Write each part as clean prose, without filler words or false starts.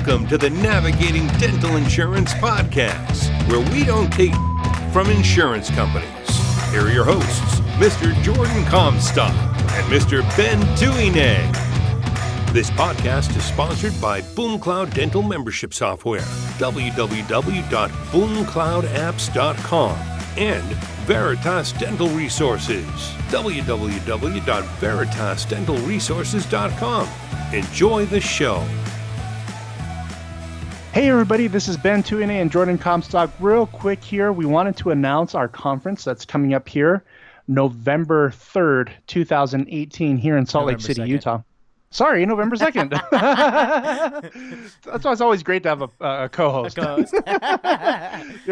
Welcome to the Navigating Dental Insurance Podcast, where we don't take from insurance companies. Here are your hosts, Mr. Jordan Comstock and Mr. Ben Tuine. This podcast is sponsored by BoomCloud Dental Membership Software, www.boomcloudapps.com, and Veritas Dental Resources, www.veritasdentalresources.com. Enjoy the show. Hey everybody, this is Ben Tuine and Jordan Comstock. Real quick here, we wanted to announce our conference that's coming up here November 3rd, 2018 here in Salt Lake City, 2nd. Utah. Sorry, November 2nd. That's why it's always great to have a co-host. You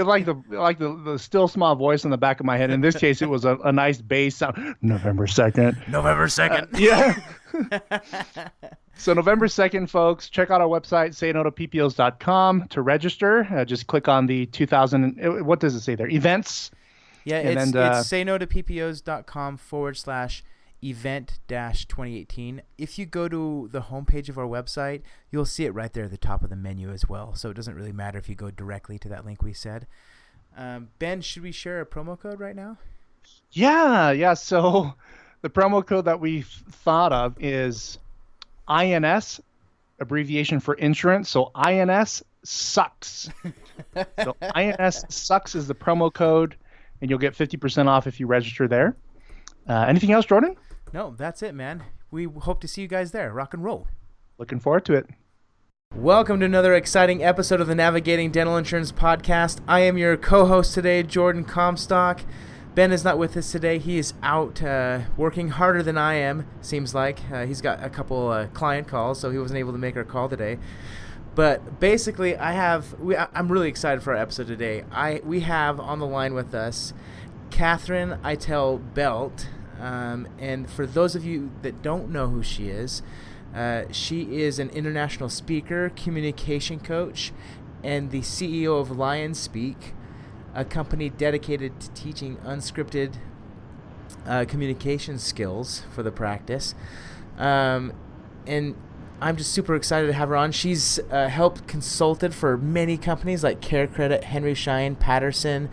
like the still small voice in the back of my head. In this case, it was a nice bass sound. November 2nd. November 2nd. Yeah. So November 2nd, folks, check out our website, saynotoppos.com to register. Just click on the 2000, what does it say there? Events. Yeah, it's saynotoppos.com/event-2018. If you go to the homepage of our website, you'll see it right there at the top of the menu as well. So it doesn't really matter if you go directly to that link we said. Ben, should we share a promo code right now? Yeah. So the promo code that we thought of is INS, abbreviation for insurance. So INS sucks. So INS sucks is the promo code, and you'll get 50% off if you register there. Anything else, Jordan? No, that's it, man. We hope to see you guys there. Rock and roll. Looking forward to it. Welcome to another exciting episode of the Navigating Dental Insurance Podcast. I am your co-host today, Jordan Comstock. Ben is not with us today. He is out working harder than I am, seems like. He's got a couple client calls, so he wasn't able to make our call today. But basically, I'm really excited for our episode today. We have on the line with us Katherine Eitel Belt. And for those of you that don't know who she is an international speaker, communication coach, and the CEO of LionSpeak, a company dedicated to teaching unscripted communication skills for the practice. And I'm just super excited to have her on. She's helped consulted for many companies like Care Credit, Henry Schein, Patterson,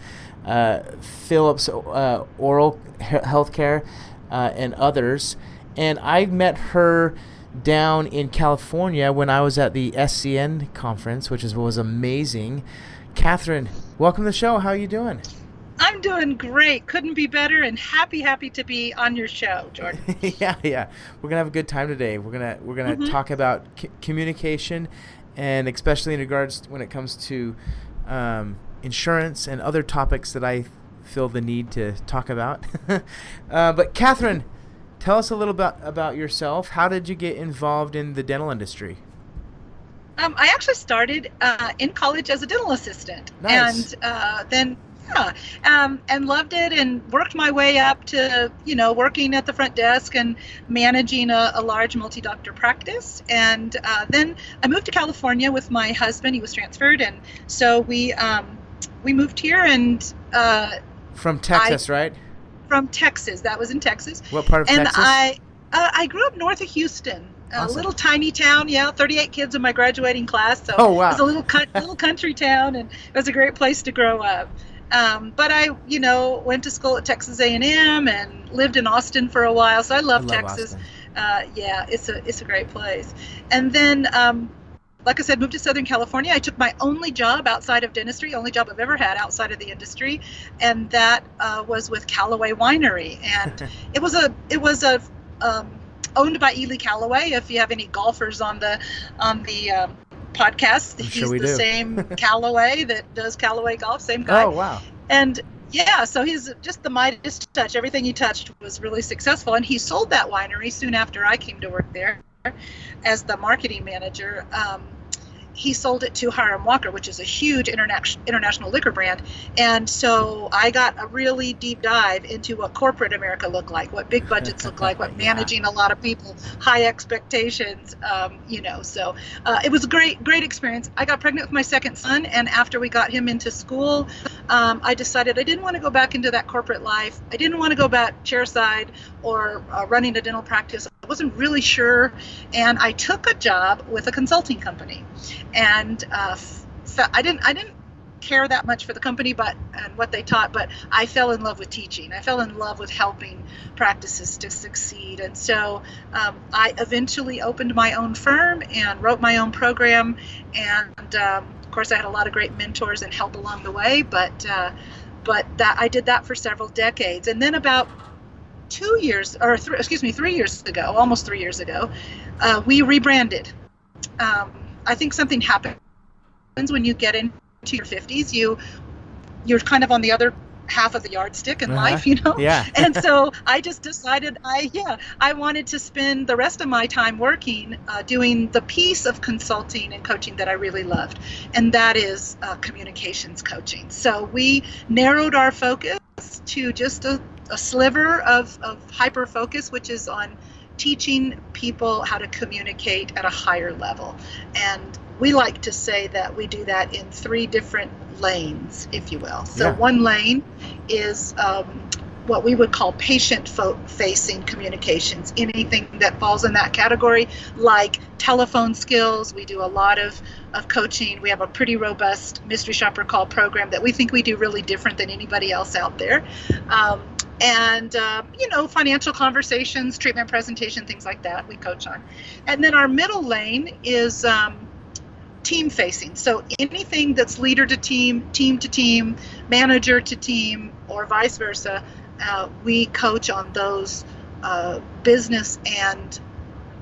Philips Oral Healthcare, and others. And I met her down in California when I was at the SCN conference, which was amazing. Katherine, welcome to the show. How are you doing? I'm doing great. Couldn't be better, and happy to be on your show, Jordan. Yeah. We're gonna have a good time today. We're gonna talk about communication, and especially in regards when it comes to insurance and other topics that I feel the need to talk about. But Katherine, tell us a little bit about yourself. How did you get involved in the dental industry? I actually started in college as a dental assistant. Nice. And loved it and worked my way up to, working at the front desk and managing a large multi-doctor practice. And then I moved to California with my husband. He was transferred, and so we moved here and from Texas, right? From Texas. That was in Texas. What part of Texas? And I grew up north of Houston. Awesome. A little tiny town, 38 kids in my graduating class. So oh, wow. It was a little country town, and it was a great place to grow up. But I, went to school at Texas A&M and lived in Austin for a while. So I love Texas. It's a great place. And then, like I said, moved to Southern California. I took my only job outside of dentistry, only job I've ever had outside of the industry, and that was with Callaway Winery, and it was owned by Ely Callaway. If you have any golfers on the podcast, he's the same Callaway that does Callaway golf, same guy. Oh, wow. And so he's just the Midas touch. Everything he touched was really successful, and he sold that winery soon after I came to work there as the marketing manager. He sold it to Hiram Walker, which is a huge international liquor brand. And so I got a really deep dive into what corporate America looked like, what big budgets look like, what managing a lot of people, high expectations, So it was a great experience. I got pregnant with my second son, and after we got him into school, I decided I didn't want to go back into that corporate life. I didn't want to go back chairside or running a dental practice. I wasn't really sure, and I took a job with a consulting company, and I didn't care that much for the company and what they taught, but I fell in love with teaching. I fell in love with helping practices to succeed, and so I eventually opened my own firm and wrote my own program, and of course I had a lot of great mentors and help along the way, but that I did that for several decades, and then about 3 years ago, almost 3 years ago, we rebranded. I think something happens when you get into your 50s. You're kind of on the other half of the yardstick in life, Yeah. And so I just decided I wanted to spend the rest of my time working, doing the piece of consulting and coaching that I really loved, and that is communications coaching. So we narrowed our focus to just a sliver of hyper focus, which is on teaching people how to communicate at a higher level. And we like to say that we do that in 3 different lanes, if you will. So one lane is what we would call patient-facing communications, anything that falls in that category, like telephone skills. We do a lot of coaching. We have a pretty robust mystery shopper call program that we think we do really different than anybody else out there. And financial conversations, treatment presentation, things like that we coach on. And then our middle lane is team facing. So anything that's leader to team, team to team, manager to team, or vice versa, we coach on those business and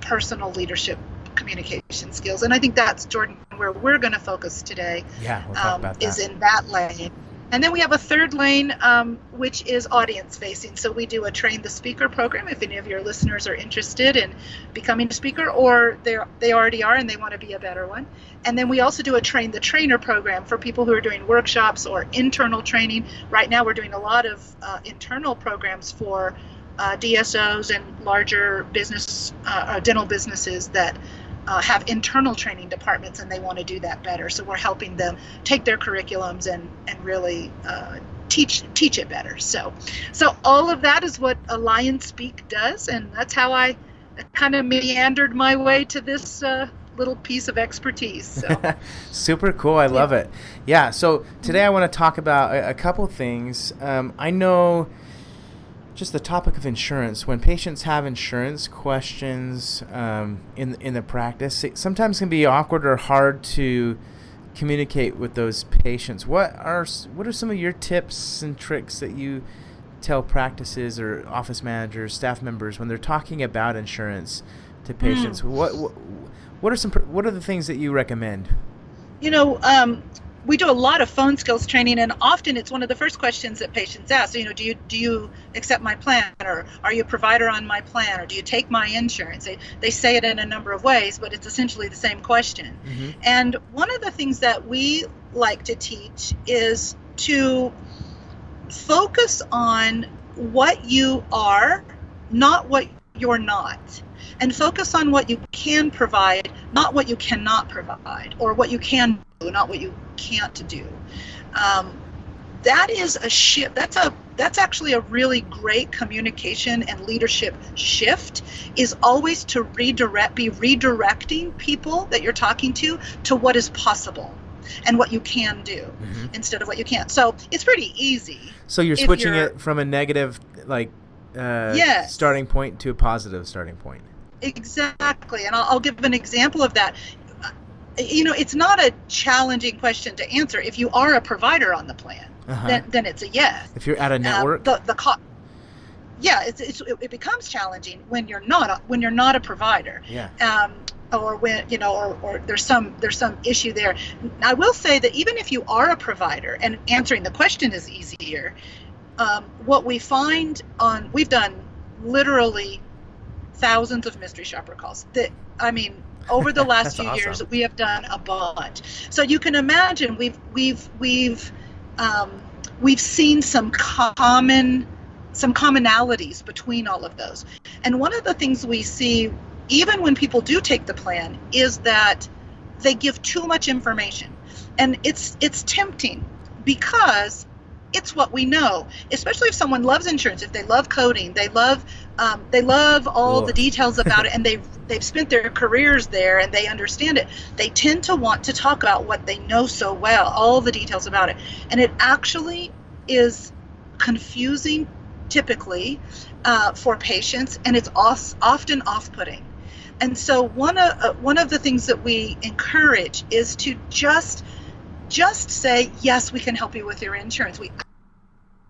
personal leadership communication skills. And I think that's, Jordan, where we're going to focus today. Yeah, we'll talk about that. Is in that lane. And then we have a third lane, which is audience facing. So we do a train the speaker program if any of your listeners are interested in becoming a speaker, or they already are and they want to be a better one. And then we also do a train the trainer program for people who are doing workshops or internal training. Right now we're doing a lot of internal programs for DSOs and larger business, dental businesses that have internal training departments, and they want to do that better. So we're helping them take their curriculums and really teach it better. So all of that is what LionSpeak does, and that's how I kind of meandered my way to this little piece of expertise. So. Super cool. I love it. Yeah. So today I want to talk about a couple things. I know just the topic of insurance. When patients have insurance questions in the practice, it sometimes can be awkward or hard to communicate with those patients. What are some of your tips and tricks that you tell practices or office managers, staff members when they're talking about insurance to patients? What are the things that you recommend? We do a lot of phone skills training, and often it's one of the first questions that patients ask. So, do you accept my plan, or are you a provider on my plan, or do you take my insurance? They say it in a number of ways, but it's essentially the same question. Mm-hmm. And one of the things that we like to teach is to focus on what you are, not what you're not. And focus on what you can provide, not what you cannot provide, or what you can do, not what you can't do. That is a shift. That's actually a really great communication and leadership shift. Is always to be redirecting people that you're talking to what is possible and what you can do instead of what you can't. So it's pretty easy. So you're switching it from a negative starting point to a positive starting point. Exactly, and I'll give an example of that. It's not a challenging question to answer. If you are a provider on the plan, then it's a yes. If you're at a network, it becomes challenging when you're not a provider. Yeah. Or when or there's some issue there. I will say that even if you are a provider and answering the question is easier, what we find we've done literally thousands of mystery shopper calls. Over the last few years, we have done a bunch. So you can imagine we've seen some commonalities between all of those. And one of the things we see, even when people do take the plan, is that they give too much information, and it's tempting because it's what we know, especially if someone loves insurance, if they love coding, they love all the details about it, and they've spent their careers there and they understand it. They tend to want to talk about what they know so well, all the details about it. And it actually is confusing typically for patients, and it's often off-putting. And so one of the things that we encourage is to just say, yes, we can help you with your insurance. We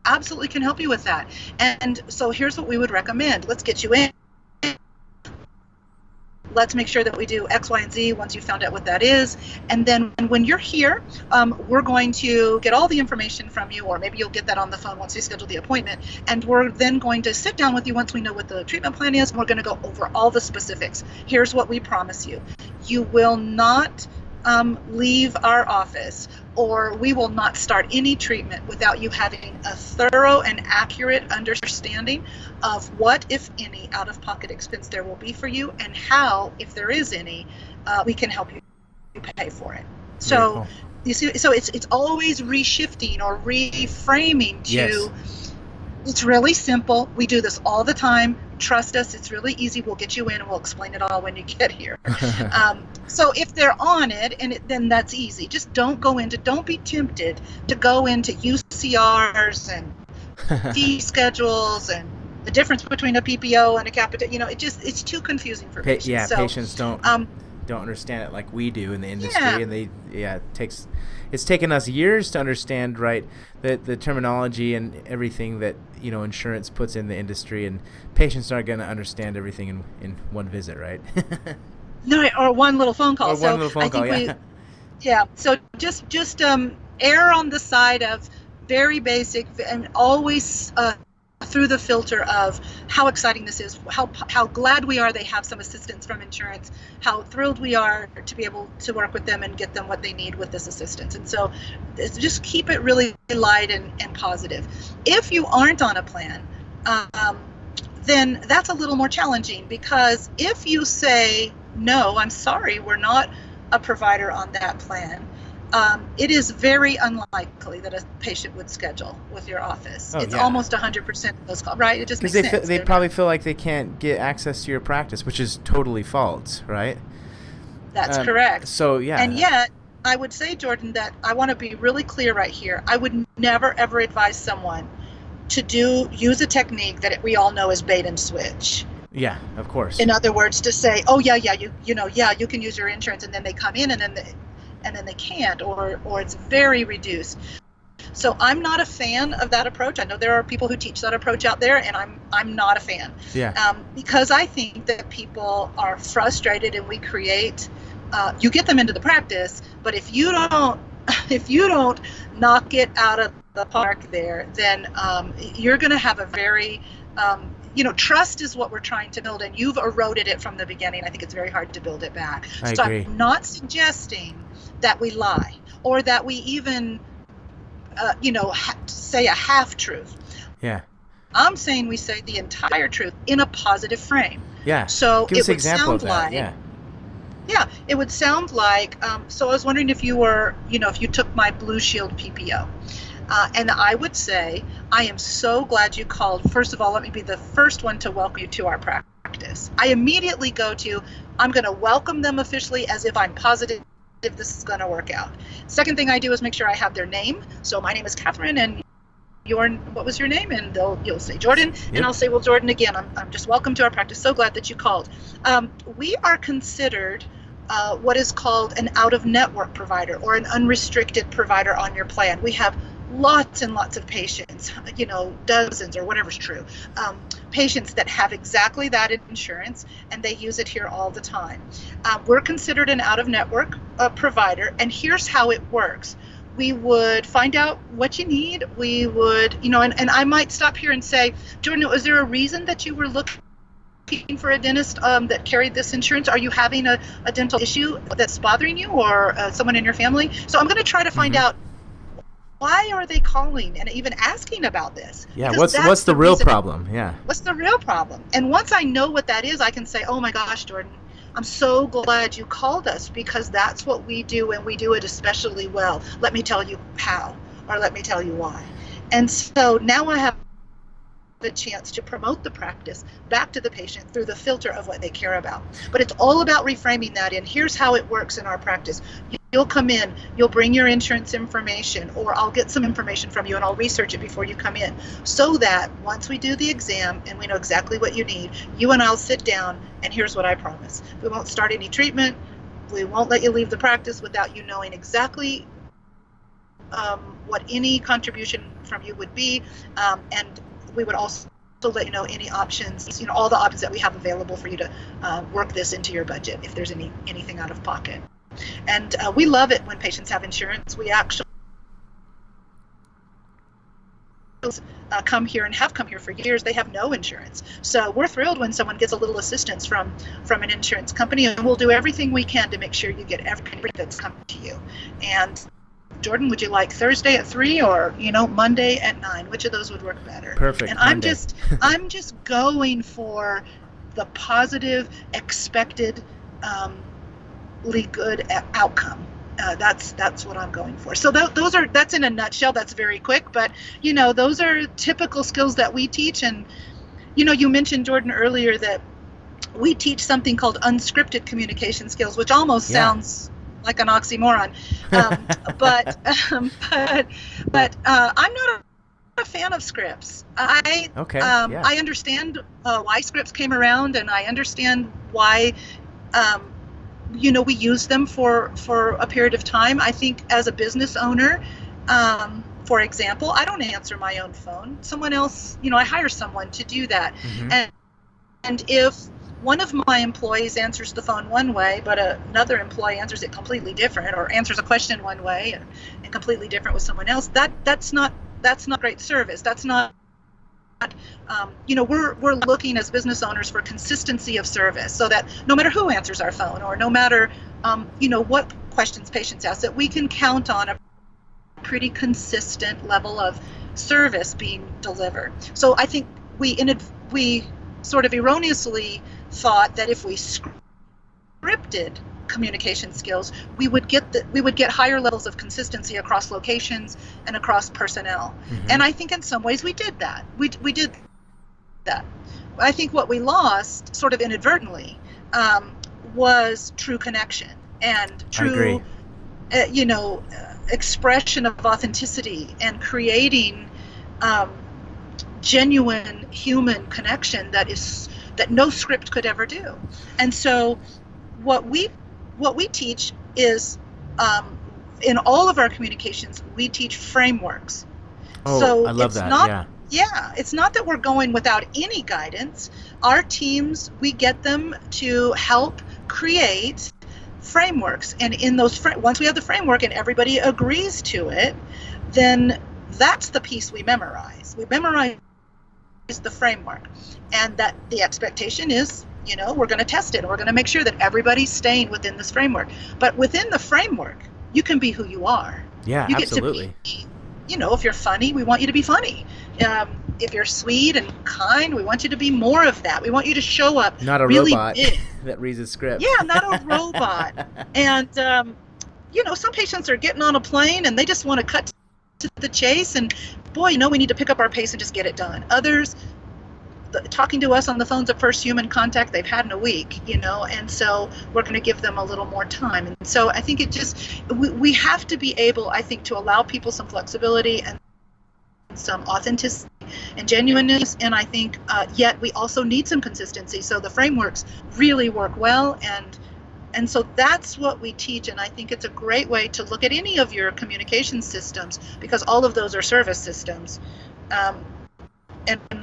absolutely can help you with that. And so here's what we would recommend. Let's get you in. Let's make sure that we do X, Y, and Z once you found out what that is. And then when you're here, we're going to get all the information from you, or maybe you'll get that on the phone once we schedule the appointment. And we're then going to sit down with you once we know what the treatment plan is. And we're going to go over all the specifics. Here's what we promise you. You will not leave our office, or we will not start any treatment without you having a thorough and accurate understanding of what, if any, out-of-pocket expense there will be for you, and how, if there is any, we can help you pay for it. So, cool. You see, so it's always reshifting or reframing to. Yes. It's really simple. We do this all the time. Trust us, it's really easy. We'll get you in and we'll explain it all when you get here. So if they're on it, then that's easy. Just don't be tempted to go into UCRs and fee schedules and the difference between a PPO and a capita. It's too confusing for patients. Yeah, so, patients don't understand it like we do in the industry, and it's taken us years to understand, right, the terminology and everything that insurance puts in the industry, and patients aren't going to understand everything in one visit, right? No, or one little phone call. Yeah. So just err on the side of very basic, and always through the filter of how exciting this is, how glad we are they have some assistance from insurance, how thrilled we are to be able to work with them and get them what they need with this assistance. And so just keep it really light and positive. If you aren't on a plan, then that's a little more challenging, because if you say, no, I'm sorry, we're not a provider on that plan, it is very unlikely that a patient would schedule with your office. It's almost 100% of those calls, right? It just makes sense. They probably feel like they can't get access to your practice, which is totally false, right? That's correct. So, yeah. And yet, I would say, Jordan, that I want to be really clear right here. I would never, ever advise someone to use a technique that we all know is bait and switch. Yeah, of course. In other words, to say, oh, you can use your insurance, and then they come in and then they can't, or it's very reduced. So I'm not a fan of that approach. I know there are people who teach that approach out there, and I'm not a fan. Yeah. Because I think that people are frustrated, and we create. You get them into the practice, but if you don't knock it out of the park there, then you're going to have a very trust is what we're trying to build, and you've eroded it from the beginning. I think it's very hard to build it back. I agree. I'm not suggesting that we lie, or that we even, say a half-truth. Yeah. I'm saying we say the entire truth in a positive frame. Yeah. So Give us it an would example sound of that. like. Yeah, it would sound like. So I was wondering if you were, if you took my Blue Shield PPO. And I would say, I am so glad you called. First of all, let me be the first one to welcome you to our practice. I immediately go to, I'm going to welcome them officially as if I'm positive this is going to work out. Second thing I do is make sure I have their name. So my name is Katherine, and what was your name? And you'll say Jordan, Yep. And I'll say, well, Jordan, again, I'm just welcome to our practice. So glad that you called. We are considered what is called an out-of-network provider, or an unrestricted provider on your plan. We have lots and lots of patients, dozens or whatever's true, patients that have exactly that insurance, and they use it here all the time. We're considered an out-of-network provider, and here's how it works. We would find out what you need. We would, and I might stop here and say, Jordan, was there a reason that you were looking for a dentist that carried this insurance? Are you having a dental issue that's bothering you, or someone in your family? So I'm going to try to find out, why are they calling and even asking about this? Yeah, Because what's the real problem? Yeah. What's the real problem? And once I know what that is, I can say, oh my gosh, Jordan, I'm so glad you called us, because that's what we do, and we do it especially well. Let me tell you how, or let me tell you why. And so now I have the chance to promote the practice back to the patient through the filter of what they care about. But it's all about reframing that in, here's how it works in our practice. You'll come in, you'll bring your insurance information, or I'll get some information from you and I'll research it before you come in, so that once we do the exam and we know exactly what you need, you and I'll sit down, and here's what I promise. We won't start any treatment. We won't let you leave the practice without you knowing exactly what any contribution from you would be, and we would also let you know any options, all the options that we have available for you to work this into your budget if there's anything out of pocket. And we love it when patients have insurance. We actually come here and have come here for years. They have no insurance. So we're thrilled when someone gets a little assistance from an insurance company, and we'll do everything we can to make sure you get everything that's come to you. And Jordan, would you like Thursday at 3 or Monday at 9? Which of those would work better? Perfect. And Monday. I'm just going for the positive, expected, good outcome. That's what I'm going for. So that's in a nutshell. That's very quick, but those are typical skills that we teach. And you mentioned, Jordan, earlier that we teach something called unscripted communication skills, which almost sounds like an oxymoron. But I'm not a fan of scripts. I understand why scripts came around, and I understand why we use them for a period of time. I think as a business owner, for example, I don't answer my own phone. Someone else, I hire someone to do that. Mm-hmm. And if one of my employees answers the phone one way, but another employee answers it completely different, or answers a question one way and completely different with someone else, that's not great service. That's not, we're looking as business owners for consistency of service, so that no matter who answers our phone, or no matter, what questions patients ask, that we can count on a pretty consistent level of service being delivered. So I think we sort of erroneously thought that if we scripted communication skills, we would get higher levels of consistency across locations and across personnel. Mm-hmm. And I think in some ways we did that. We did that. I think what we lost, sort of inadvertently, was true connection and true, expression of authenticity, and creating genuine human connection that no script could ever do. And so what we teach is, in all of our communications, we teach frameworks. Oh, so I love that. It's not that we're going without any guidance. Our teams, we get them to help create frameworks. And in those once we have the framework and everybody agrees to it, then that's the piece we memorize. We memorize the framework, and that the expectation is, we're going to test it, and we're going to make sure that everybody's staying within this framework. But within the framework, you can be who you are. Yeah, you absolutely. Get to be, if you're funny, we want you to be funny. If you're sweet and kind, we want you to be more of that. We want you to show up not a really robot big. that reads a script. Yeah, not a robot. And some patients are getting on a plane and they just want to cut to the chase, and boy, we need to pick up our pace and just get it done. Others, talking to us on the phone's the first human contact they've had in a week, and so we're going to give them a little more time. And so I think we have to be able, I think, to allow people some flexibility and some authenticity and genuineness, and I think yet we also need some consistency, so the frameworks really work well, and so that's what we teach. And I think it's a great way to look at any of your communication systems, because all of those are service systems, and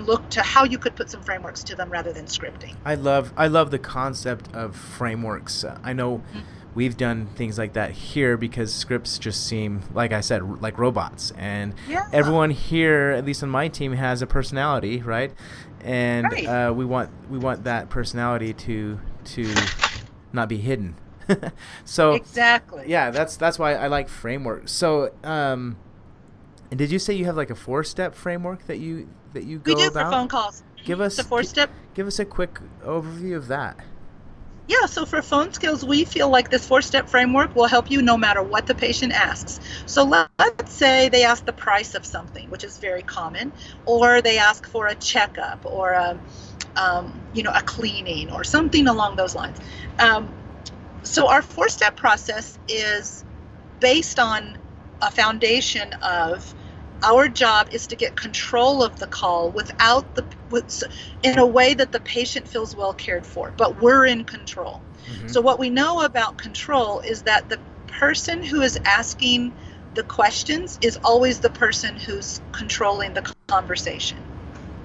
look to how you could put some frameworks to them rather than scripting. I love the concept of frameworks. I know we've done things like that here because scripts just seem, like I said, like robots. And everyone here, at least on my team, has a personality, right? And we want that personality to not be hidden. So exactly. Yeah, that's why I like frameworks. So and did you say you have like a 4-step framework that you go about? We do for phone calls. Give us the 4-step. Give us a quick overview of that. Yeah, so for phone skills, we feel like this 4-step framework will help you no matter what the patient asks. So let's say they ask the price of something, which is very common, or they ask for a checkup or a cleaning or something along those lines. So our 4-step process is based on a foundation of our job is to get control of the call in a way that the patient feels well cared for, but we're in control. Mm-hmm. So what we know about control is that the person who is asking the questions is always the person who's controlling the conversation.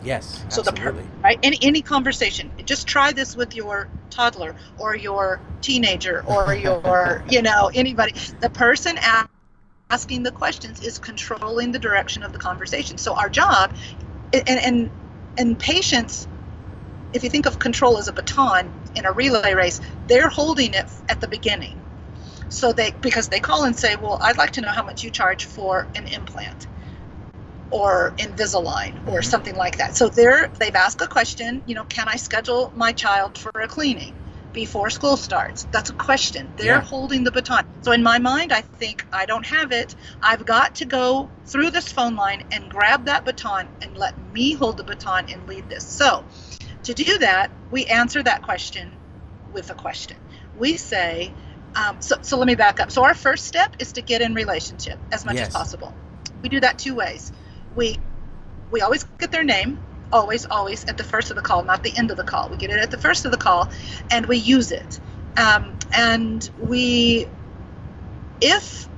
Yes, absolutely. So right? Any conversation, just try this with your toddler or your teenager or your, anybody. The person asking the questions is controlling the direction of the conversation. So our job, and patients, if you think of control as a baton in a relay race, they're holding it at the beginning. So because they call and say, well, I'd like to know how much you charge for an implant or Invisalign or something like that. So they've asked a question, can I schedule my child for a cleaning before school starts? That's a question. They're holding the baton. So in my mind, I think I don't have it. I've got to go through this phone line and grab that baton and let me hold the baton and lead this. So to do that, we answer that question with a question. We say, so let me back up. So our first step is to get in relationship as much as possible. We do that 2 ways. We always get their name, always at the first of the call, not the end of the call. We get it at the first of the call, and we use it. And if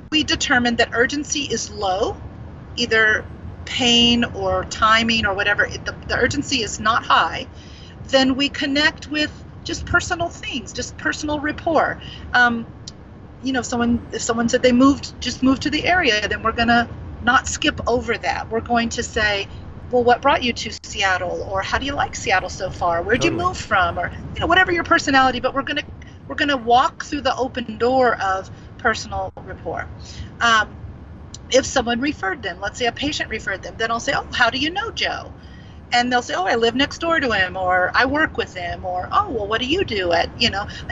we determine that urgency is low, either pain or timing or whatever, the urgency is not high, then we connect with just personal things, just personal rapport. If someone said they just moved to the area, then we're going to not skip over that. We're going to say, well, what brought you to Seattle? Or how do you like Seattle so far? Where'd you move from? Or, whatever your personality, but we're going to walk through the open door of personal rapport. If someone referred them, let's say a patient referred them, then I'll say, oh, how do you know Joe? And they'll say, oh, I live next door to him, or I work with him, or, oh, well, what do you do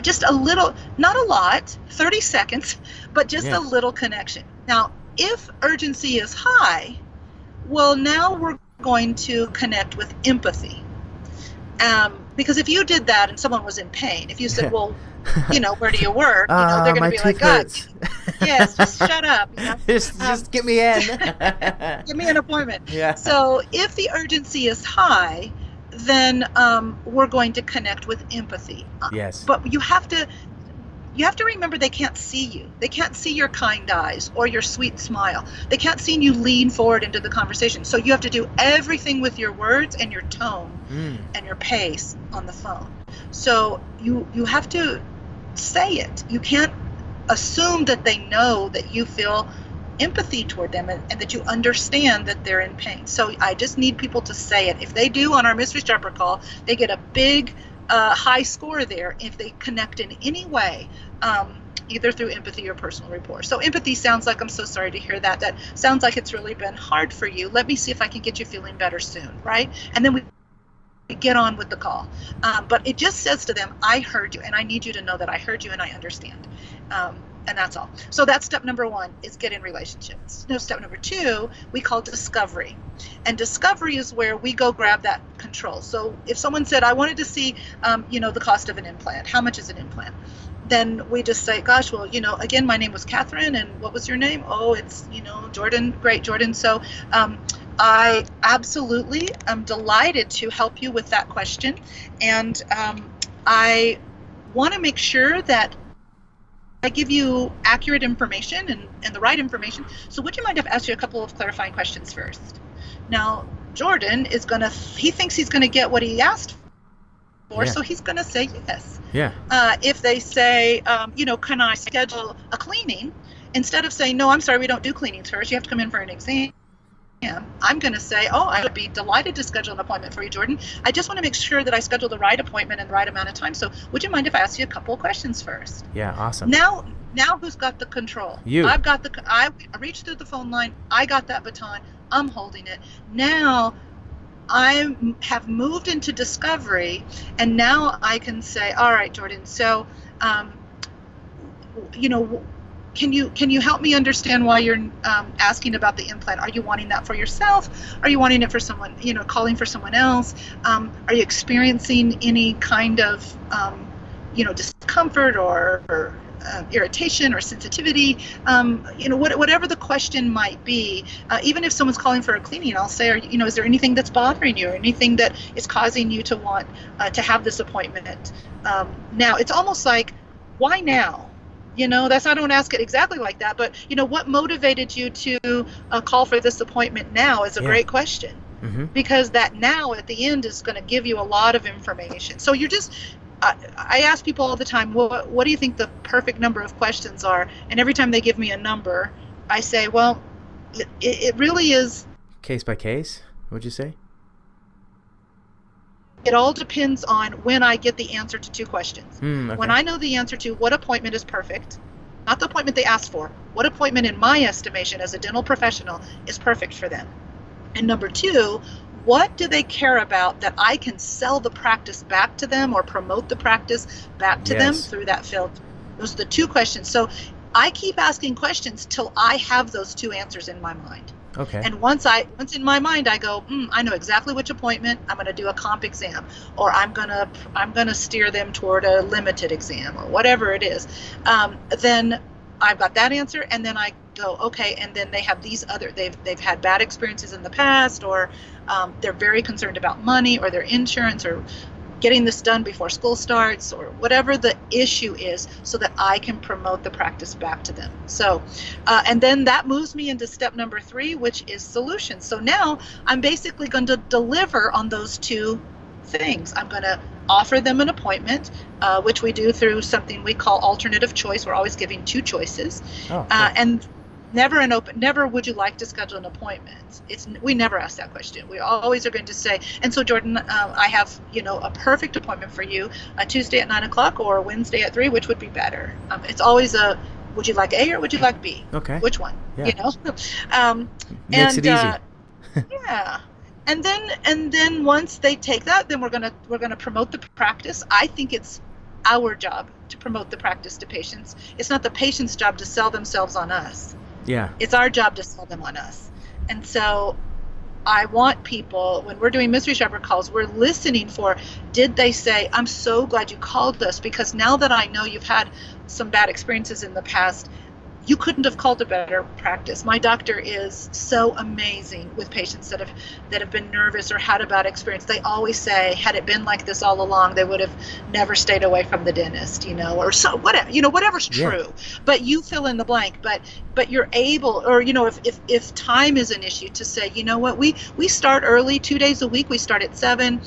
just a little, not a lot, 30 seconds, but just a little connection. Now, if urgency is high, well, now we're going to connect with empathy. Because if you did that and someone was in pain, if you said, well, where do you work? They're going to be like, God, yes, just shut up. Just get me in. Give me an appointment. Yeah. So if the urgency is high, then we're going to connect with empathy. Yes. But you have to remember they can't see you. They can't see your kind eyes or your sweet smile. They can't see you lean forward into the conversation. So you have to do everything with your words and your tone and your pace on the phone. So you have to say it. You can't assume that they know that you feel empathy toward them and that you understand that they're in pain. So I just need people to say it. If they do on our mystery shopper call, they get a big high score there if they connect in any way, either through empathy or personal rapport. So empathy sounds like, I'm so sorry to hear that. That sounds like it's really been hard for you. Let me see if I can get you feeling better soon, right? And then we get on with the call. But it just says to them, I heard you, and I need you to know that I heard you and I understand. And that's all. So that's step number 1, is get in relationships. No, step number 2, we call discovery. And discovery is where we go grab that control. So if someone said, I wanted to see, the cost of an implant, how much is an implant? Then we just say, gosh, well, again, my name was Katherine, and what was your name? Oh, it's, Jordan. Great, Jordan. So I absolutely am delighted to help you with that question. And I want to make sure that I give you accurate information and the right information. So would you mind if I ask you a couple of clarifying questions first? Now, Jordan he thinks he's going to get what he asked for, so he's going to say yes. Yeah. If they say, can I schedule a cleaning? Instead of saying, no, I'm sorry, we don't do cleanings first. You have to come in for an exam. I'm going to say, oh, I would be delighted to schedule an appointment for you, Jordan. I just want to make sure that I schedule the right appointment in the right amount of time. So would you mind if I ask you a couple of questions first? Yeah, awesome. Now who's got the control? You. I reached through the phone line. I got that baton. I'm holding it. Now I have moved into discovery, and now I can say, all right, Jordan, so, can you help me understand why you're asking about the implant? Are you wanting that for yourself? Are you wanting it for someone, calling for someone else? Are you experiencing any kind of, discomfort or irritation or sensitivity? Whatever the question might be, even if someone's calling for a cleaning, I'll say, is there anything that's bothering you or anything that is causing you to want to have this appointment? Now, it's almost like, why now? I don't ask it exactly like that, but what motivated you to call for this appointment now is a great question, because that now at the end is going to give you a lot of information. So you're just, I ask people all the time, what do you think the perfect number of questions are? And every time they give me a number, I say, well, it really is case by case. What'd you say? It all depends on when I get the answer to two questions. Okay. When I know the answer to what appointment is perfect, not the appointment they asked for, what appointment in my estimation as a dental professional is perfect for them. And number two, what do they care about that I can sell the practice back to them or promote the practice back to them through that filter? Those are the two questions. So I keep asking questions till I have those two answers in my mind. Okay. And once in my mind I go, I know exactly which appointment I'm going to do a comp exam, or I'm going to steer them toward a limited exam, or whatever it is. Then I've got that answer, and then I go, okay, and then they have these other, they've had bad experiences in the past, or they're very concerned about money or their insurance or getting this done before school starts, or whatever the issue is, so that I can promote the practice back to them. So, and then that moves me into step number 3, which is solutions. So now I'm basically going to deliver on those two things. I'm going to offer them an appointment, which we do through something we call alternative choice. We're always giving 2 choices. And never would you like to schedule an appointment? We never ask that question. We always are going to say, and so Jordan, I have a perfect appointment for you, a Tuesday at 9:00 or Wednesday at 3, which would be better? It's always a, would you like A or would you like B? Okay. Which one? Yeah. Makes it easy. Yeah. And then once they take that, then we're gonna promote the practice. I think it's our job to promote the practice to patients. It's not the patient's job to sell themselves on us. Yeah. It's our job to sell them on us. And so I want people, when we're doing mystery shopper calls, we're listening for, did they say, I'm so glad you called us, because now that I know you've had some bad experiences in the past, you couldn't have called a better practice. My doctor is so amazing with patients that have been nervous or had a bad experience. They always say, had it been like this all along, they would have never stayed away from the dentist, or so whatever, whatever's true. Yeah. But you fill in the blank. But you're able, or if time is an issue, to say, what, we start early 2 days a week. We start at 7.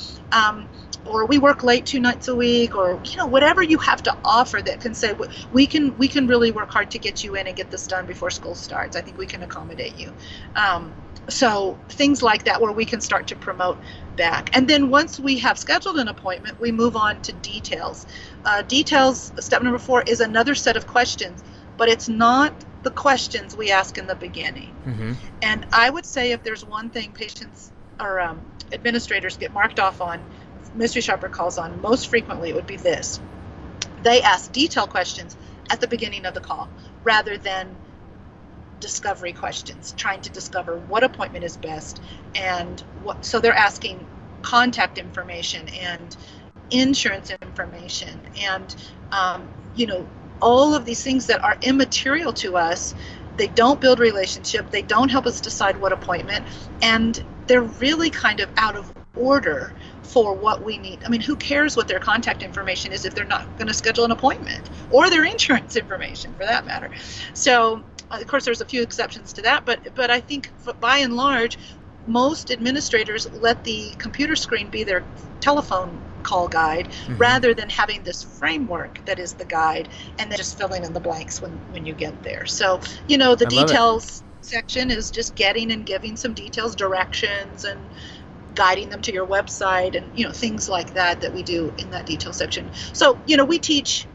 Or we work late 2 nights a week, or whatever you have to offer that can say, we can really work hard to get you in and get this done before school starts. I think we can accommodate you. So things like that, where we can start to promote back. And then once we have scheduled an appointment, we move on to details. Details, step number 4, is another set of questions, but it's not the questions we ask in the beginning. Mm-hmm. And I would say, if there's one thing patients or administrators get marked off on, mystery shopper calls on most frequently, it would be this: they ask detail questions at the beginning of the call rather than discovery questions, trying to discover what appointment is best, and what. So they're asking contact information and insurance information and all of these things that are immaterial to us. They don't build relationship, they don't help us decide what appointment, and they're really kind of out of order for what we need. I mean, who cares what their contact information is if they're not going to schedule an appointment, or their insurance information for that matter? So, of course, there's a few exceptions to that, but I think by and large, most administrators let the computer screen be their telephone call guide, mm-hmm. rather than having this framework that is the guide, and then just filling in the blanks when you get there. So, the details section is just getting and giving some details, directions, and guiding them to your website, and things like that we do in that detail section. So we teach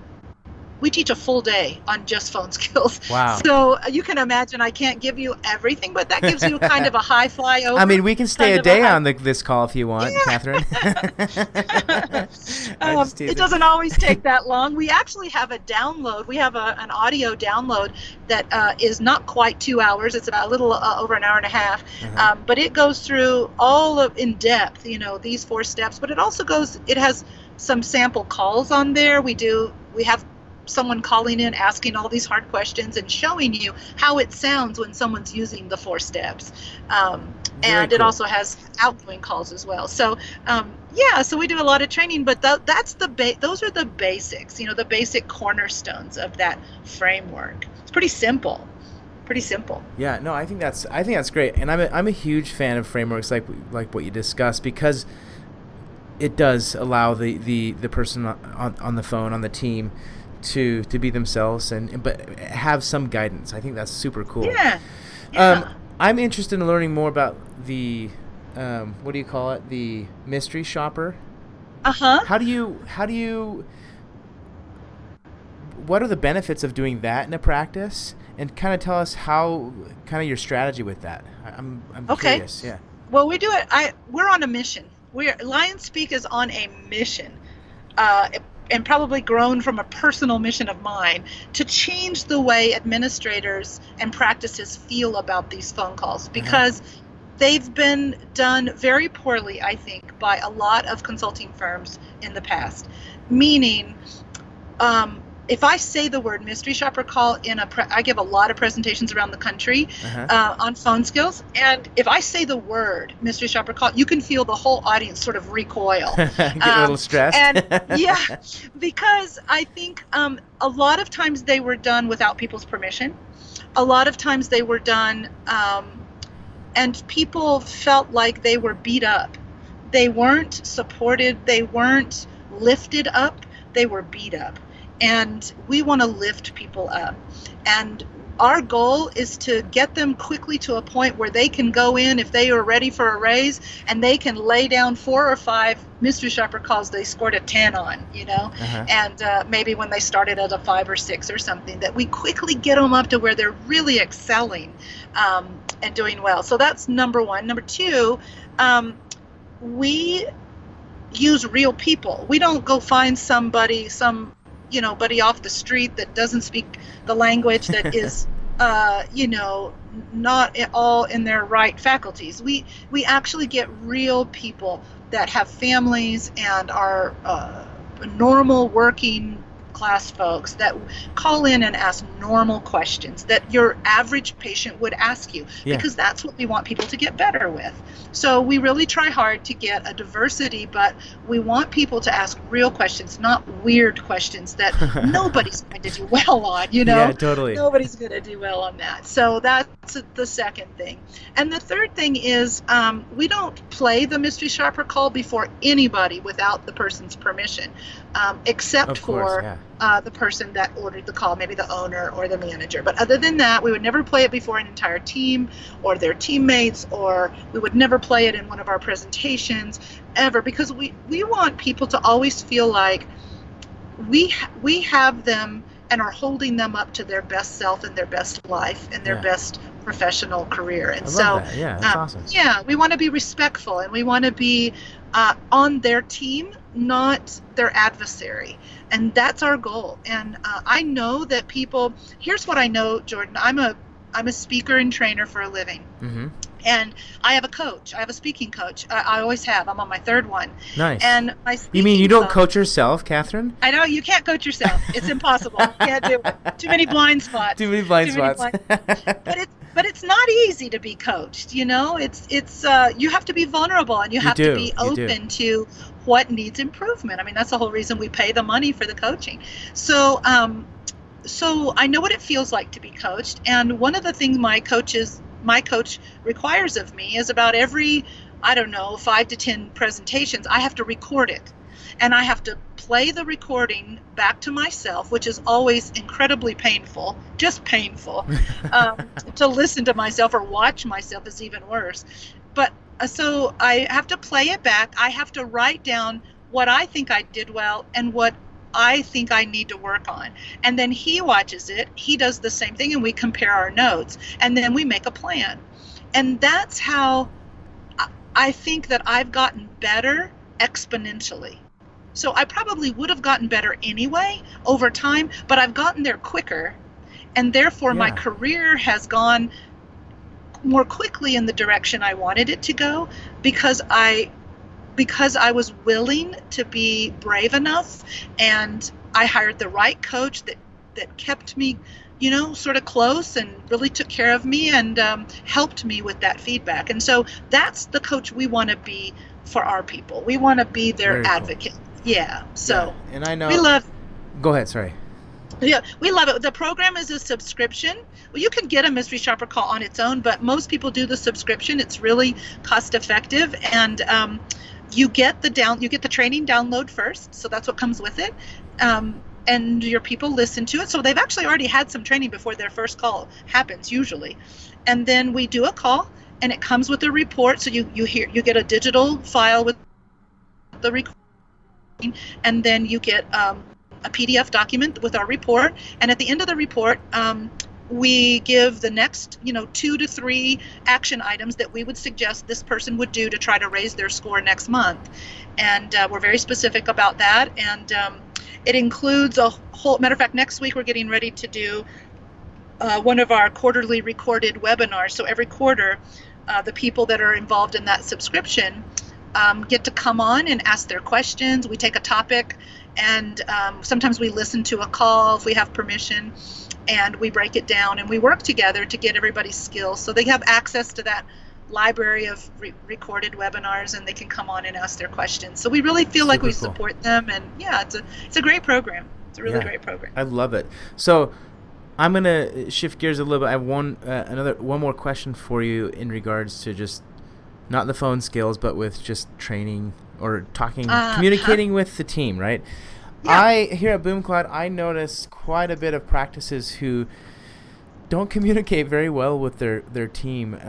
we teach a full day on just phone skills. Wow. So you can imagine I can't give you everything, but that gives you kind of a high flyover. I mean, we can stay a day on this call if you want, Katherine. It doesn't always take that long. We actually have a download. We have an audio download that is not quite 2 hours. It's about a little over an hour and a half. But it goes through all of in depth, these 4 steps. But it has some sample calls on there. We have someone calling in, asking all these hard questions and showing you how it sounds when someone's using the 4 steps. And cool. It also has outgoing calls as well. So, so we do a lot of training, but those are the basics, the basic cornerstones of that framework. It's pretty simple. Yeah, no, I think that's great, and I'm a huge fan of frameworks like what you discussed, because it does allow the person on the phone, on the team, to be themselves but have some guidance. I think that's super cool. Yeah. I'm interested in learning more about the what do you call it? The mystery shopper. How do you what are the benefits of doing that in a practice? And kind of tell us your strategy with that. I'm curious. Yeah. Well, we do it. We're on a mission. LionSpeak is on a mission, and probably grown from a personal mission of mine to change the way administrators and practices feel about these phone calls, because they've been done very poorly, I think, by a lot of consulting firms in the past. Meaning, if I say the word mystery shopper call I give a lot of presentations around the country on phone skills, and if I say the word mystery shopper call, you can feel the whole audience sort of recoil. Get a little stressed. And because I think a lot of times they were done without people's permission. A lot of times they were done, and people felt like they were beat up. They weren't supported. They weren't lifted up. They were beat up. And we want to lift people up. And our goal is to get them quickly to a point where they can go in, if they are ready for a raise, and they can lay down 4 or 5 mystery shopper calls they scored a 10 on, and maybe when they started at a 5 or 6 or something, that we quickly get them up to where they're really excelling and doing well. So that's number 1. Number 2, we use real people. We don't go find somebody, buddy off the street that doesn't speak the language, that is, not at all in their right faculties. We actually get real people that have families and are normal working class folks that call in and ask normal questions that your average patient would ask you, because that's what we want people to get better with. So we really try hard to get a diversity, but we want people to ask real questions, not weird questions that nobody's going to do well on, Yeah, totally. Nobody's going to do well on that. So that's the second thing. And the third thing is we don't play the mystery shopper call before anybody without the person's permission, except for the person that ordered the call, maybe the owner or the manager. But other than that, we would never play it before an entire team or their teammates, or we would never play it in one of our presentations ever, because we want people to always feel like we have them and are holding them up to their best self and their best life and their best professional career. And that. Yeah, that's awesome. Yeah, we want to be respectful, and we want to be on their team, not their adversary. And that's our goal. And I know that people, here's what I know, Jordan, I'm a speaker and trainer for a living. Mm-hmm. And I have a coach. I have a speaking coach. I always have. I'm on my 3rd one. Nice. And my You mean you don't coach yourself, Katherine? I know, you can't coach yourself. It's impossible. You can't do it. Too many blind spots. Too many blind spots. But it's not easy to be coached. It's you have to be vulnerable, and you have to be open to what needs improvement. I mean, that's the whole reason we pay the money for the coaching. So I know what it feels like to be coached. And one of the things my coach requires of me is about every, 5 to 10 presentations, I have to record it. And I have to play the recording back to myself, which is always incredibly painful, just painful. To listen to myself or watch myself is even worse. But so I have to play it back. I have to write down what I think I did well and what I think I need to work on. And then he watches it, he does the same thing, and we compare our notes, and then we make a plan. And that's how I think that I've gotten better exponentially. So I probably would have gotten better anyway over time, but I've gotten there quicker, and therefore my career has gone more quickly in the direction I wanted it to go, because I was willing to be brave enough, and I hired the right coach that kept me, sort of close and really took care of me and helped me with that feedback. And so that's the coach we want to be for our people. We want to be their Very advocate. Cool. Yeah. So and I know we love. Go ahead. Sorry. Yeah, we love it. The program is a subscription. Well, you can get a mystery shopper call on its own, but most people do the subscription. It's really cost effective, and you get the training download first, so that's what comes with it. And your people listen to it, so they've actually already had some training before their first call happens usually. And then we do a call, and it comes with a report. So you get a digital file with the recording, and then you get a PDF document with our report. And at the end of the report, we give the next 2 to 3 action items that we would suggest this person would do to try to raise their score next month. And we're very specific about that. And it includes a whole, matter of fact, next week we're getting ready to do one of our quarterly recorded webinars. So every quarter, the people that are involved in that subscription get to come on and ask their questions. We take a topic, and sometimes we listen to a call if we have permission, and we break it down, and we work together to get everybody's skills. So they have access to that library of recorded webinars, and they can come on and ask their questions. So we really feel like we support them, and it's a great program. It's a really great program. I love it. So I'm gonna shift gears a little bit. I have one more question for you in regards to just not the phone skills, but with just training or talking, communicating with the team, right? Yeah. Here at BoomCloud, I notice quite a bit of practices who don't communicate very well with their team.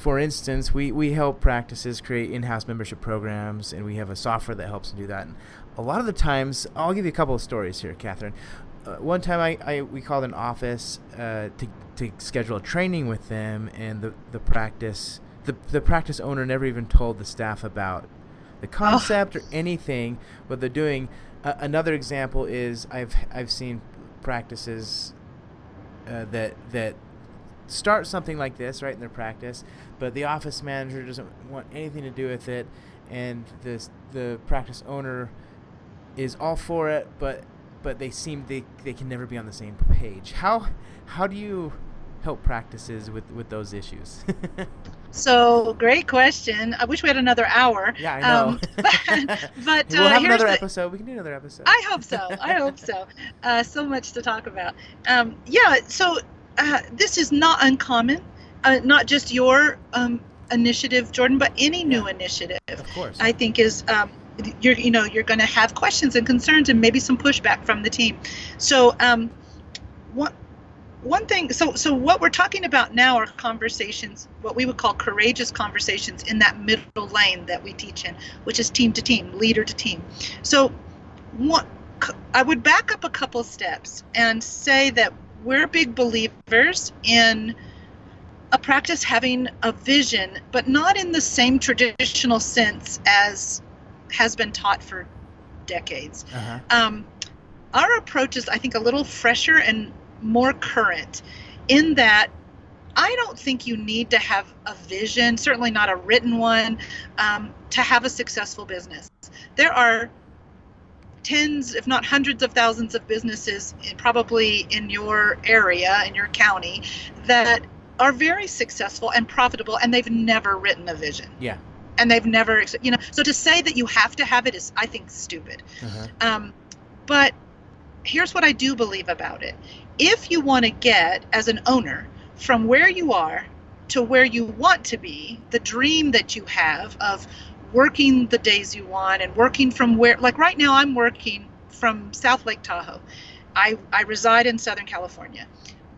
For instance, we help practices create in-house membership programs, and we have a software that helps them do that. And a lot of the times, I'll give you a couple of stories here, Katherine. One time we called an office to schedule a training with them, and the practice owner never even told the staff about the concept or anything what they're doing. Another example is I've seen practices that start something like this right in their practice, but the office manager doesn't want anything to do with it, and the practice owner is all for it, but they seem they can never be on the same page. How do you help practices with those issues? So, great question. I wish we had another hour. Yeah, I know. But we'll have another episode. We can do another episode. I hope so. So much to talk about. So this is not uncommon. Not just your initiative, Jordan, but any new initiative. Of course. I think is you're going to have questions and concerns and maybe some pushback from the team. So one thing, so what we're talking about now are conversations, what we would call courageous conversations in that middle lane that we teach in, which is team to team, leader to team. So I would back up a couple steps and say that we're big believers in a practice having a vision, but not in the same traditional sense as has been taught for decades. Our approach is, I think, a little fresher and more current in that I don't think you need to have a vision, certainly not a written one, to have a successful business. There are tens, if not hundreds of thousands of businesses probably in your area, in your county, that are very successful and profitable, and they've never written a vision. Yeah. And they've never, so to say that you have to have it is, I think, stupid. But here's what I do believe about it. If you want to get, as an owner, from where you are to where you want to be, the dream that you have of working the days you want and working from where, like right now I'm working from South Lake Tahoe. I reside in Southern California.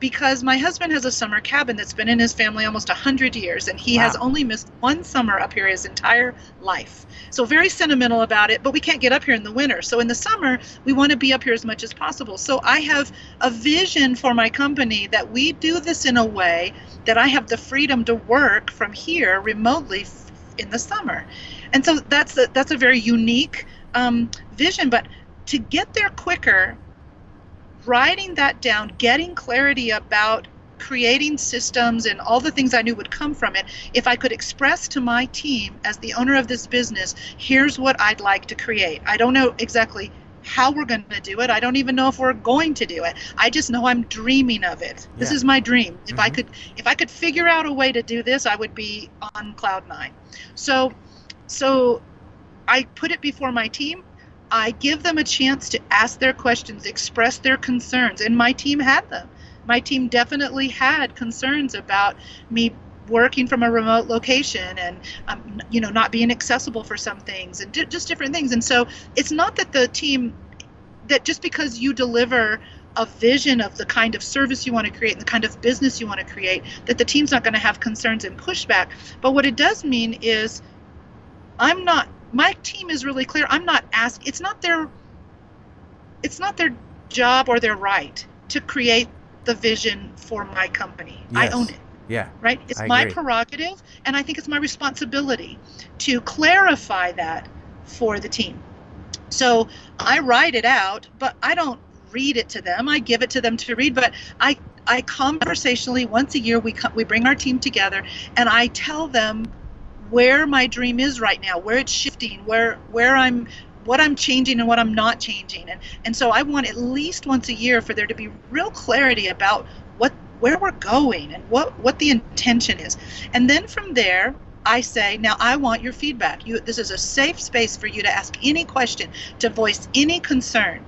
because my husband has a summer cabin that's been in his family almost 100 years, and he has only missed one summer up here his entire life. So very sentimental about it, but we can't get up here in the winter. So in the summer, we want to be up here as much as possible. So I have a vision for my company that we do this in a way that I have the freedom to work from here remotely in the summer. And so that's a very unique vision. But to get there quicker, writing that down, getting clarity about creating systems and all the things I knew would come from it, if I could express to my team as the owner of this business, here's what I'd like to create. I don't know exactly how we're going to do it. I don't even know if we're going to do it. I just know I'm dreaming of it. This is my dream. If I could figure out a way to do this, I would be on cloud nine. So I put it before my team. I give them a chance to ask their questions, express their concerns, and my team had them. My team definitely had concerns about me working from a remote location and not being accessible for some things and just different things. And so it's not that the team, that just because you deliver a vision of the kind of service you want to create and the kind of business you want to create, that the team's not going to have concerns and pushback. But what it does mean is my team is really clear. I'm not asking, it's not their job or their right to create the vision for my company. Yes. I own it. Yeah. Right? It's my prerogative, and I think it's my responsibility to clarify that for the team. So I write it out, but I don't read it to them. I give it to them to read, but I conversationally, once a year, we bring our team together, and I tell them where my dream is right now, where it's shifting, what I'm changing and what I'm not changing. And so I want at least once a year for there to be real clarity about where we're going and what the intention is. And then from there, I say, now I want your feedback. This is a safe space for you to ask any question, to voice any concern.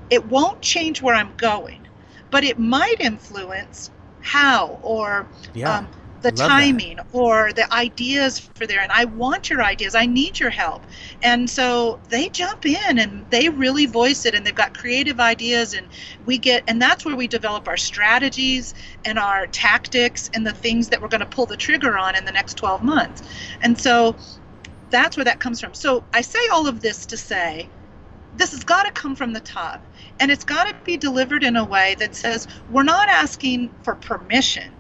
It won't change where I'm going, but it might influence how or the timing or the ideas for there. And I want your ideas. I need your help. And so they jump in and they really voice it, and they've got creative ideas, and and that's where we develop our strategies and our tactics and the things that we're going to pull the trigger on in the next 12 months. And so that's where that comes from. So I say all of this to say, this has got to come from the top, and it's got to be delivered in a way that says, we're not asking for permission.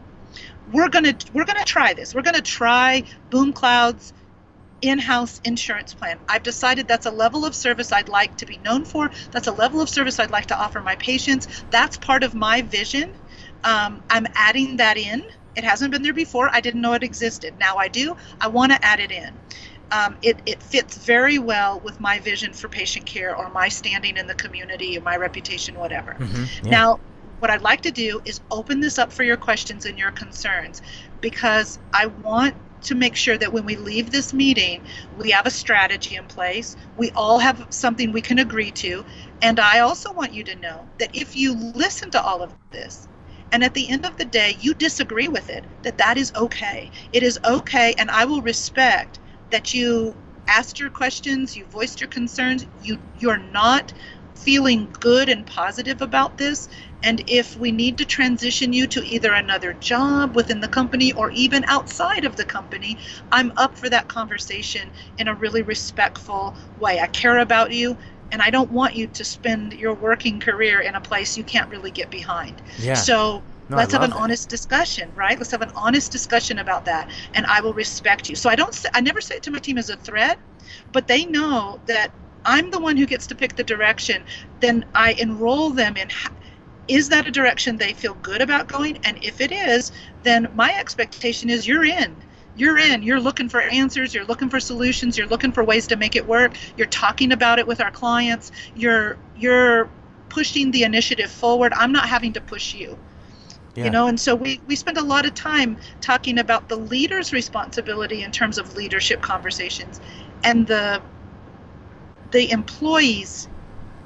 We're gonna try this. We're gonna try BoomCloud's in-house insurance plan. I've decided that's a level of service I'd like to be known for. That's a level of service I'd like to offer my patients. That's part of my vision. I'm adding that in. It hasn't been there before. I didn't know it existed. Now I do. I want to add it in. It fits very well with my vision for patient care or my standing in the community or my reputation, whatever. Mm-hmm, yeah. Now, what I'd like to do is open this up for your questions and your concerns, because I want to make sure that when we leave this meeting, we have a strategy in place. We all have something we can agree to. And I also want you to know that if you listen to all of this, and at the end of the day, you disagree with it, that is okay. It is okay, and I will respect that you asked your questions, you voiced your concerns, you're not feeling good and positive about this. And if we need to transition you to either another job within the company or even outside of the company, I'm up for that conversation in a really respectful way. I care about you, and I don't want you to spend your working career in a place you can't really get behind. Yeah. So let's have an honest discussion, right? Let's have an honest discussion about that, and I will respect you. So I never say it to my team as a threat, but they know that I'm the one who gets to pick the direction. Then I enroll them in, is that a direction they feel good about going? And if it is, then my expectation is you're in. You're looking for answers, you're looking for solutions, you're looking for ways to make it work, you're talking about it with our clients, you're pushing the initiative forward. I'm not having to push you. Yeah. And so we spend a lot of time talking about the leader's responsibility in terms of leadership conversations, and the employees'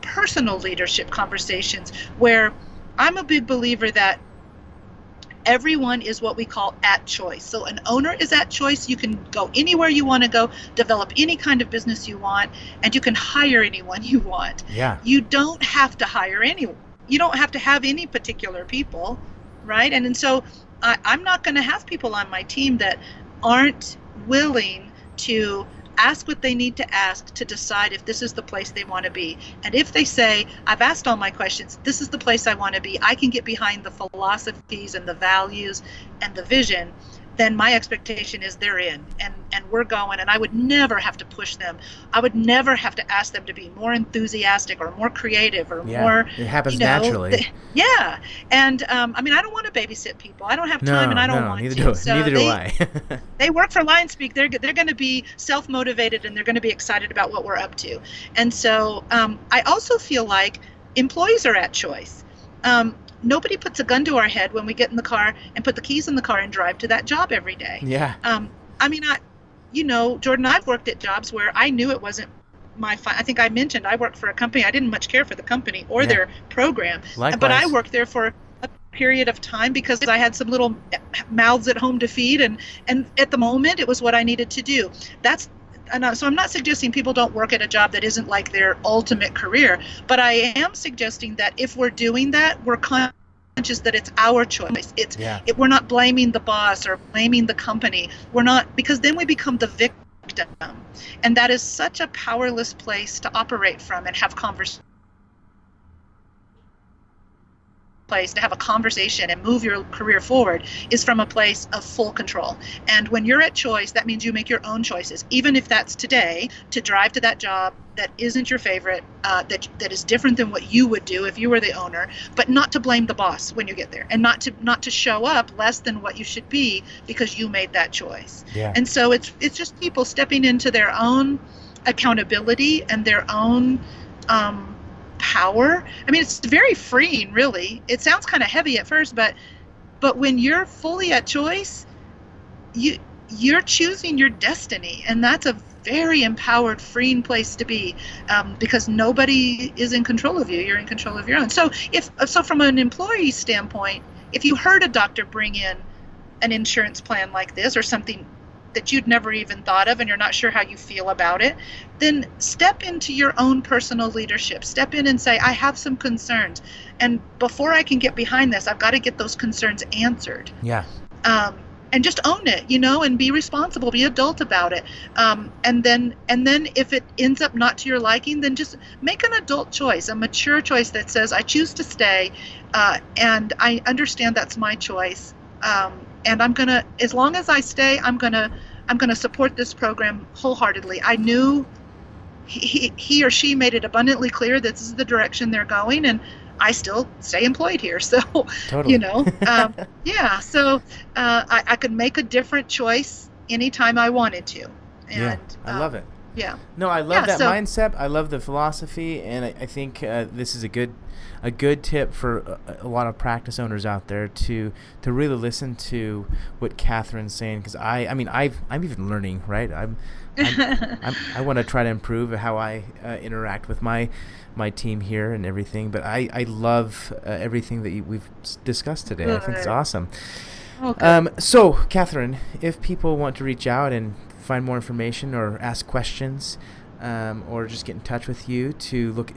personal leadership conversations, where I'm a big believer that everyone is what we call at choice. So an owner is at choice. You can go anywhere you want to go, develop any kind of business you want, and you can hire anyone you want. Yeah. You don't have to hire anyone. You don't have to have any particular people, right? And so I'm not going to have people on my team that aren't willing to ask what they need to ask to decide if this is the place they want to be. And if they say, I've asked all my questions, this is the place I want to be, I can get behind the philosophies and the values and the vision, then my expectation is they're in, and we're going, and I would never have to push them. I would never have to ask them to be more enthusiastic or more creative or more. It happens naturally. Yeah. And I mean, I don't want to babysit people. I don't have time, and I don't want to. Neither do I. They work for LionSpeak. They're going to be self-motivated, and they're going to be excited about what we're up to. And so I also feel like employees are at choice. Nobody puts a gun to our head when we get in the car and put the keys in the car and drive to that job every day. Yeah. I mean, Jordan, I've worked at jobs where I knew it wasn't I think I mentioned I worked for a company. I didn't much care for the company or their program. Likewise. But I worked there for a period of time because I had some little mouths at home to feed. And at the moment, it was what I needed to do. So I'm not suggesting people don't work at a job that isn't like their ultimate career, but I am suggesting that if we're doing that, we're conscious that it's our choice. We're not blaming the boss or blaming the company. We're not, because then we become the victim, and that is such a powerless place to operate from and have to have a conversation and move your career forward is from a place of full control. And when you're at choice, that means you make your own choices, even if that's today to drive to that job that isn't your favorite, that is different than what you would do if you were the owner, but not to blame the boss when you get there, and not to show up less than what you should be because you made that choice. Yeah. And so it's just people stepping into their own accountability and their own power. I mean, it's very freeing, really. It sounds kind of heavy at first, but when you're fully at choice, you're choosing your destiny, and that's a very empowered, freeing place to be, because nobody is in control of you. You're in control of your own. So from an employee standpoint, if you heard a doctor bring in an insurance plan like this or something that you'd never even thought of and you're not sure how you feel about it, then step into your own personal leadership. Step in and say, I have some concerns, and before I can get behind this, I've got to get those concerns answered. Yeah. And just own it, and be responsible, be adult about it. And then if it ends up not to your liking, then just make an adult choice, a mature choice that says, I choose to stay, and I understand that's my choice. And I'm gonna, as long as I stay, I'm gonna support this program wholeheartedly. I knew he or she made it abundantly clear that this is the direction they're going, and I still stay employed here. So, totally. Yeah. So I could make a different choice anytime I wanted to. And, I love it. Yeah. No, I love that mindset. I love the philosophy, and I think this is a good tip for a lot of practice owners out there to really listen to what Katherine's saying, because I'm even learning, right? I want to try to improve how I interact with my team here and everything, but I love everything that we've discussed today. Good. I think it's awesome. Okay. So, Katherine, if people want to reach out and find more information or ask questions, or just get in touch with you to look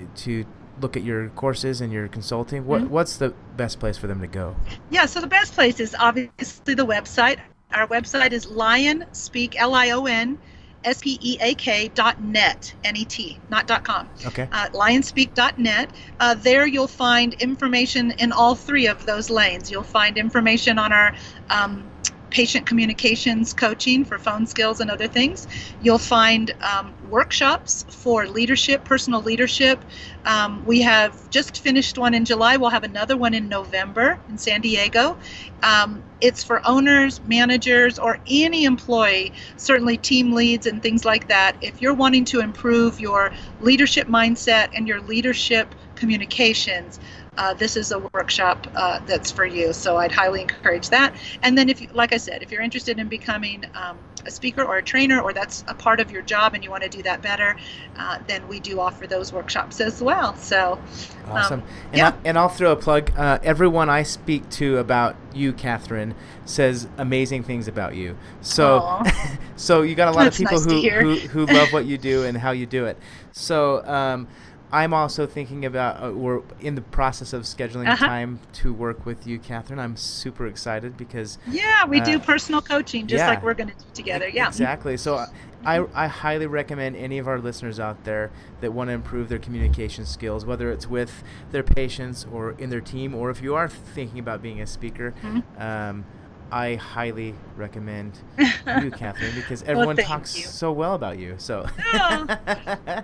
at your courses and your consulting, what's the best place for them to go? Yeah, so the best place is obviously the website. Our website is LionSpeak, LionSpeak.net, N-E-T, not .com. Okay. LionSpeak.net. There you'll find information in all three of those lanes. You'll find information on our patient communications coaching for phone skills and other things. You'll find workshops for leadership, personal leadership. We have just finished one in July. We'll have another one in November in San Diego. It's for owners, managers, or any employee, certainly team leads and things like that. If you're wanting to improve your leadership mindset and your leadership communications, this is a workshop that's for you. So I'd highly encourage that. And then like I said, if you're interested in becoming a speaker or a trainer, or that's a part of your job and you want to do that better, then we do offer those workshops as well. So awesome. And I'll throw a plug. Everyone I speak to about you, Katherine, says amazing things about you. So so you got a lot of people nice who love what you do and how you do it. So I'm also thinking about, we're in the process of scheduling time to work with you, Katherine. I'm super excited because... Yeah, we do personal coaching just like we're going to do together. Yeah. Exactly. So I highly recommend any of our listeners out there that want to improve their communication skills, whether it's with their patients or in their team, or if you are thinking about being a speaker, I highly recommend you, Katherine, because everyone talks so well about you. So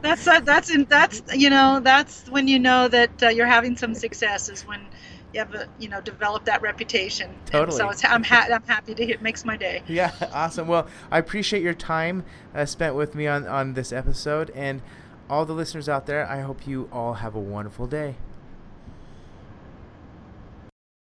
that's when you know that you're having some success, is when you have developed that reputation. Totally. And so I'm happy to hear. It makes my day. Yeah, awesome. Well, I appreciate your time spent with me on this episode, and all the listeners out there. I hope you all have a wonderful day.